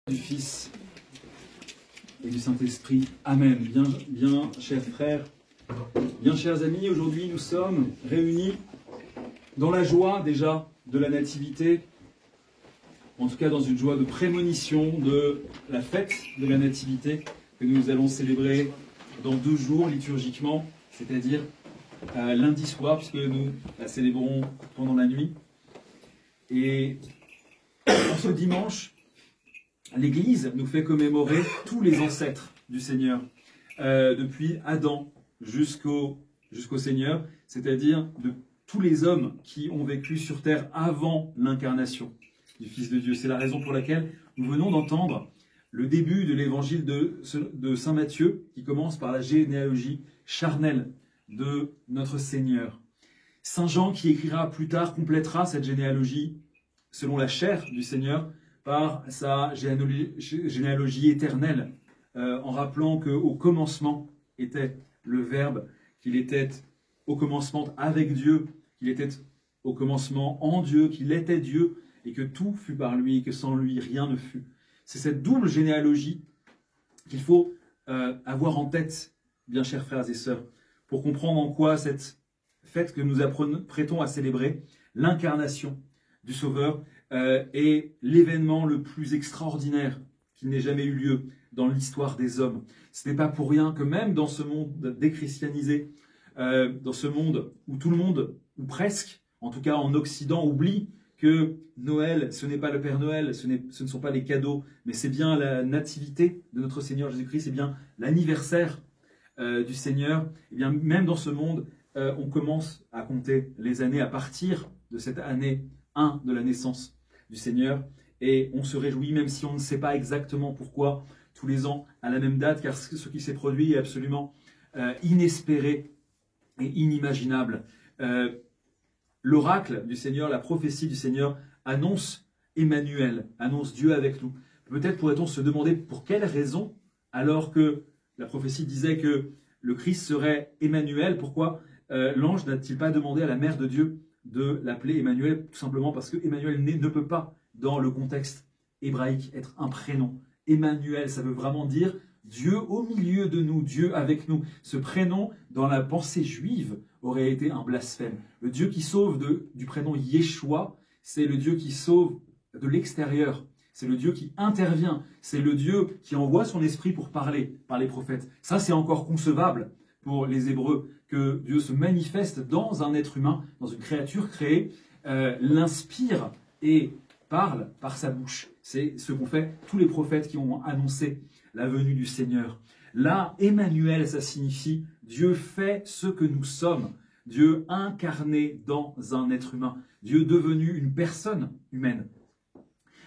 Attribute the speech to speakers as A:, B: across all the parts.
A: Du Fils et du Saint-Esprit. Amen. Bien, chers frères, bien chers amis, aujourd'hui nous sommes réunis dans la joie déjà de la Nativité, en tout cas dans une joie de prémonition de la fête de la Nativité que nous allons célébrer dans 2 jours liturgiquement, c'est-à-dire lundi soir, puisque nous la célébrons pendant la nuit. Et en ce dimanche, l'Église nous fait commémorer tous les ancêtres du Seigneur, depuis Adam jusqu'au Seigneur, c'est-à-dire de tous les hommes qui ont vécu sur terre avant l'incarnation du Fils de Dieu. C'est la raison pour laquelle nous venons d'entendre le début de l'évangile de Saint Matthieu, qui commence par la généalogie charnelle de notre Seigneur. Saint Jean, qui écrira plus tard, complétera cette généalogie selon la chair du Seigneur, par sa généalogie éternelle, en rappelant qu'au commencement était le Verbe, qu'il était au commencement avec Dieu, qu'il était au commencement en Dieu, qu'il était Dieu, et que tout fut par lui, et que sans lui rien ne fut. C'est cette double généalogie qu'il faut avoir en tête, bien chers frères et sœurs, pour comprendre en quoi cette fête que nous apprêtons à célébrer, l'incarnation du Sauveur, est l'événement le plus extraordinaire qui n'ait jamais eu lieu dans l'histoire des hommes. Ce n'est pas pour rien que même dans ce monde déchristianisé, dans ce monde où tout le monde, ou presque, en tout cas en Occident, oublie que Noël, ce n'est pas le Père Noël, ce ne sont pas les cadeaux, mais c'est bien la nativité de notre Seigneur Jésus-Christ, c'est bien l'anniversaire du Seigneur. Et bien même dans ce monde, on commence à compter les années à partir de cette année 1 de la naissance du Seigneur, et on se réjouit même si on ne sait pas exactement pourquoi tous les ans à la même date, car ce qui s'est produit est absolument inespéré et inimaginable. L'oracle du Seigneur, la prophétie du Seigneur annonce Emmanuel, annonce Dieu avec nous. Peut-être pourrait-on se demander pour quelle raison, alors que la prophétie disait que le Christ serait Emmanuel, pourquoi l'ange n'a-t-il pas demandé à la mère de Dieu de l'appeler Emmanuel? Tout simplement parce que Emmanuel ne peut pas, dans le contexte hébraïque, être un prénom. Emmanuel, ça veut vraiment dire Dieu au milieu de nous, Dieu avec nous. Ce prénom, dans la pensée juive, aurait été un blasphème. Le Dieu qui sauve du prénom Yeshua, c'est le Dieu qui sauve de l'extérieur. C'est le Dieu qui intervient. C'est le Dieu qui envoie son esprit pour parler par les prophètes. Ça, c'est encore concevable pour les Hébreux, que Dieu se manifeste dans un être humain, dans une créature créée, l'inspire et parle par sa bouche. C'est ce qu'ont fait tous les prophètes qui ont annoncé la venue du Seigneur. Là, Emmanuel, ça signifie Dieu fait ce que nous sommes. Dieu incarné dans un être humain. Dieu devenu une personne humaine.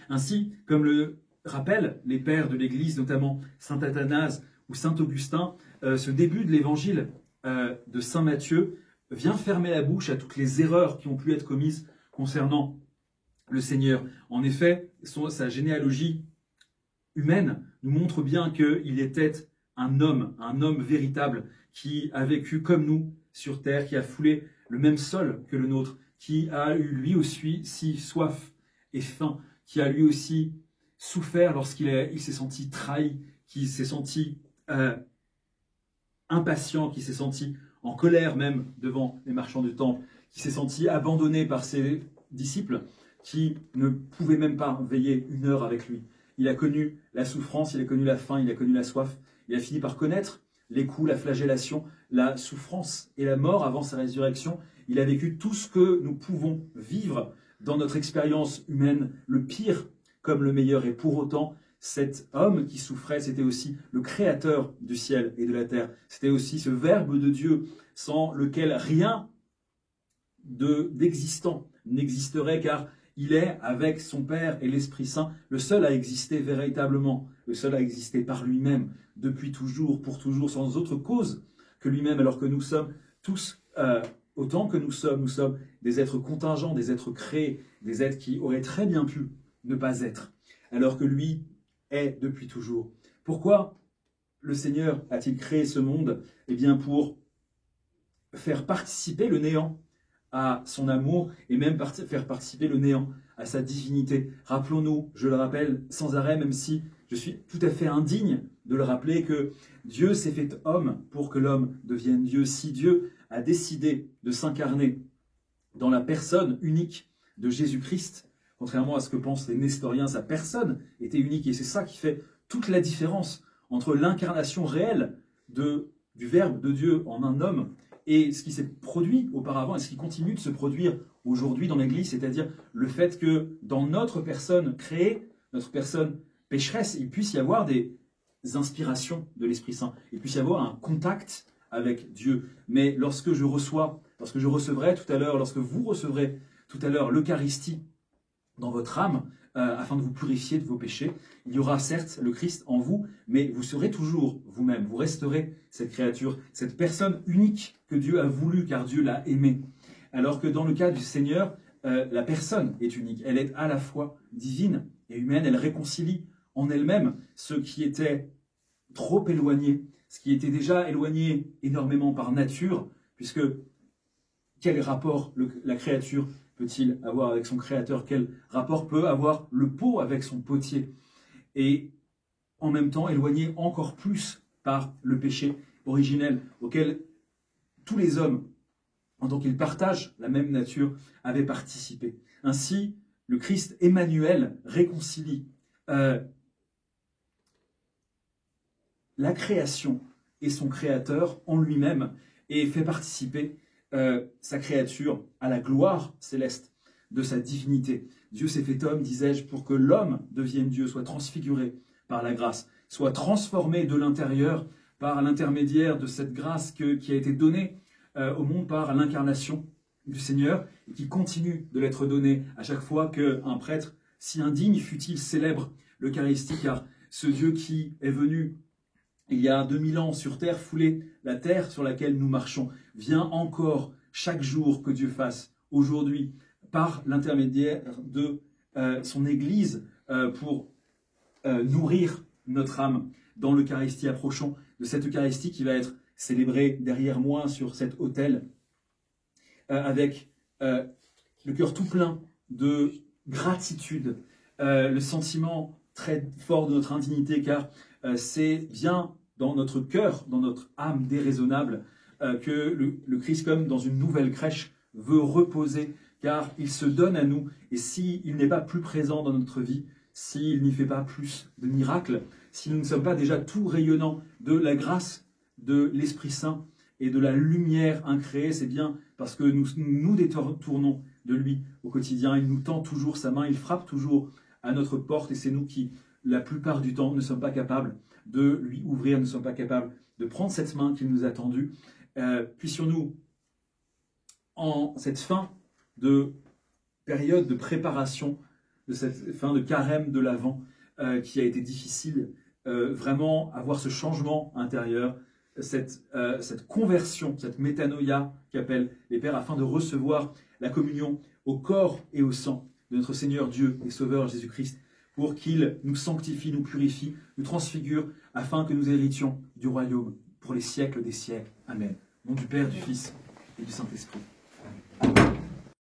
A: Ainsi, comme le rappellent les pères de l'Église, notamment saint Athanase ou saint Augustin, ce début de l'évangile de saint Matthieu vient fermer la bouche à toutes les erreurs qui ont pu être commises concernant le Seigneur. En effet, sa généalogie humaine nous montre bien qu'il était un homme véritable qui a vécu comme nous sur terre, qui a foulé le même sol que le nôtre, qui a eu lui aussi si soif et faim, qui a lui aussi souffert lorsqu'il s'est senti trahi, qui s'est senti impatient, qui s'est senti en colère même devant les marchands du temple, qui s'est senti abandonné par ses disciples qui ne pouvaient même pas veiller 1 heure avec lui. Il a connu la souffrance, il a connu la faim, il a connu la soif. Il a fini par connaître les coups, la flagellation, la souffrance et la mort avant sa résurrection. Il a vécu tout ce que nous pouvons vivre dans notre expérience humaine, le pire comme le meilleur. Et pour autant, cet homme qui souffrait, c'était aussi le créateur du ciel et de la terre. C'était aussi ce Verbe de Dieu, sans lequel rien d'existant n'existerait, car il est, avec son Père et l'Esprit Saint, le seul à exister véritablement, le seul à exister par lui-même, depuis toujours, pour toujours, sans autre cause que lui-même, alors que nous sommes tous, autant que nous sommes des êtres contingents, des êtres créés, des êtres qui auraient très bien pu ne pas être, alors que lui est depuis toujours. Pourquoi le Seigneur a-t-il créé ce monde? Eh bien pour faire participer le néant à son amour, et même faire participer le néant à sa divinité. Rappelons-nous, je le rappelle sans arrêt, même si je suis tout à fait indigne de le rappeler, que Dieu s'est fait homme pour que l'homme devienne Dieu. Si Dieu a décidé de s'incarner dans la personne unique de Jésus-Christ, contrairement à ce que pensent les nestoriens, sa personne était unique, et c'est ça qui fait toute la différence entre l'incarnation réelle du Verbe de Dieu en un homme et ce qui s'est produit auparavant et ce qui continue de se produire aujourd'hui dans l'Église, c'est-à-dire le fait que dans notre personne créée, notre personne pécheresse, il puisse y avoir des inspirations de l'Esprit Saint, il puisse y avoir un contact avec Dieu. Mais lorsque je recevrai tout à l'heure, lorsque vous recevrez tout à l'heure l'Eucharistie dans votre âme, afin de vous purifier de vos péchés, il y aura certes le Christ en vous, mais vous serez toujours vous-même, vous resterez cette créature, cette personne unique que Dieu a voulu, car Dieu l'a aimée. Alors que dans le cas du Seigneur, la personne est unique, elle est à la fois divine et humaine, elle réconcilie en elle-même ce qui était trop éloigné, ce qui était déjà éloigné énormément par nature, puisque quel rapport la créature peut-il avoir avec son créateur? Quel rapport peut avoir le pot avec son potier? Et en même temps éloigné encore plus par le péché originel auquel tous les hommes, en tant qu'ils partagent la même nature, avaient participé. Ainsi, le Christ Emmanuel réconcilie la création et son créateur en lui-même et fait participer sa créature à la gloire céleste de sa divinité. Dieu s'est fait homme, disais-je, pour que l'homme devienne Dieu, soit transfiguré par la grâce, soit transformé de l'intérieur par l'intermédiaire de cette grâce qui a été donnée au monde par l'incarnation du Seigneur et qui continue de l'être donnée à chaque fois qu'un prêtre, si indigne fut-il, célèbre l'Eucharistie, car ce Dieu qui est venu il y a 2000 ans sur terre, fouler la terre sur laquelle nous marchons, vient encore chaque jour que Dieu fasse aujourd'hui par l'intermédiaire de son Église pour nourrir notre âme dans l'Eucharistie. Approchons de cette Eucharistie qui va être célébrée derrière moi sur cet autel avec le cœur tout plein de gratitude, le sentiment très fort de notre indignité, car c'est bien dans notre cœur, dans notre âme déraisonnable, que le Christ, comme dans une nouvelle crèche, veut reposer, car il se donne à nous. Et s'il n'est pas plus présent dans notre vie, s'il n'y fait pas plus de miracles, si nous ne sommes pas déjà tout rayonnants de la grâce de l'Esprit Saint et de la lumière incréée, c'est bien parce que nous détournons de lui au quotidien. Il nous tend toujours sa main, il frappe toujours à notre porte, et c'est nous qui, la plupart du temps, ne sommes pas capables de lui ouvrir, ne sommes pas capables de prendre cette main qu'il nous a tendue. Puissions-nous, en cette fin de période de préparation, de cette fin de carême de l'Avent, qui a été difficile, vraiment avoir ce changement intérieur, cette conversion, cette métanoïa qu'appellent les pères, afin de recevoir la communion au corps et au sang de notre Seigneur Dieu et Sauveur Jésus-Christ, pour qu'il nous sanctifie, nous purifie, nous transfigure, afin que nous héritions du royaume pour les siècles des siècles. Amen. Au nom du Père, du Fils et du Saint-Esprit. Amen.